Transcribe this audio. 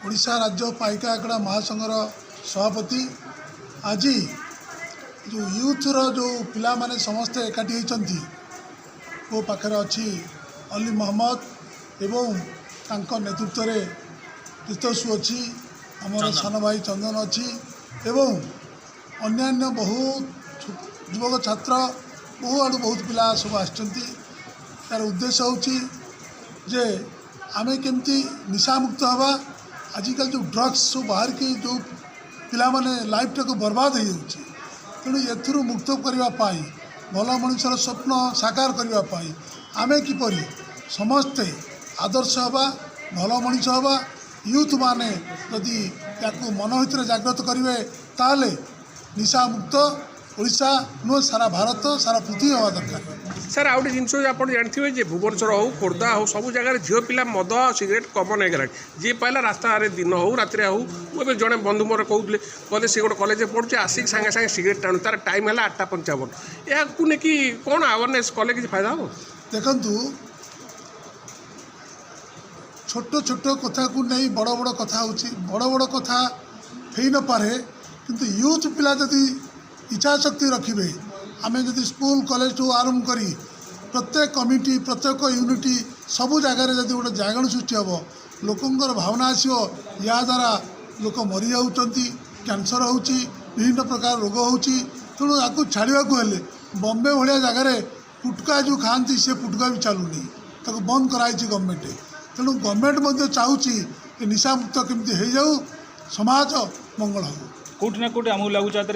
ओडिशा राज्य पाइका आंकड़ा महासंघर सभापति आज जो यूथर जो पिला माने समस्ते एकाठी होती वो पाखे अच्छी अली मोहम्मद एवं तांको नेतृत्व में तीर्थसु अच्छी आमर सान भाई चंदन अच्छी एवं अन्यान्य बहुत युवक छात्र बहु आड़ बहुत पिला सब आसचंती तार उद्देश्य होची जे आमे केमती निशा मुक्त हवा आजिकल जो ड्रग्स सब बाहर की जो पिला माने लाइफ टाक बर्बाद हो जाउची तेणु एथुरु मुक्त करने भल मनुष्यर स्वप्न साकार करने आमे किपरि समस्ते आदर्श हवा भल मनीष हवा यूथ माने यदि याकू मन भितर जागृत करेंगे ताले निशा मुक्त ओडिशा नुह सारा भारत सारा पृथ्वी हवा दरकार। सर आउ जिन आप जानते भुवनेश्वर हो खोर्धा हो सब जगह झील पिला मद सिगरेट कमन हो जी पाला रास्ता दिन हो रात हो जड़े बंधु मोर कहते कहते सी गोटे कॉलेज पढ़ुचे आसिक सागे सागे सिगरेट टाणु तार टाइम है 8:55 या कौन अवेयरनेस कले कि फायदा हो देखु छोट छोट कथा को नहीं बड़ बड़ कथा होची बड़ बड़ कथा हो न पारे किंतु यूथ पिला जदि इच्छा शक्ति रखिए आम जदि स्कूल कॉलेज ठू आरंभ करी प्रत्येक कमिटी प्रत्येक यूनिटी सबू जगार जब गोटे जागरण सृष्टि हम लोकंर भावना आसो या द्वारा लोक मरी जाऊँगी कैंसर होची विभिन्न प्रकार रोग होची तेणु आपको छाड़ा हेले बॉम्बे भाया जगार पुटका जो खाती से पुटका भी चलुनी ताको बंद कराई गवर्नमेंट तेणु गवर्नमेंट चाहूँगी निशा मुक्त केमती हो जाऊ समाज मंगल हो कौटना कौट आमको लगुच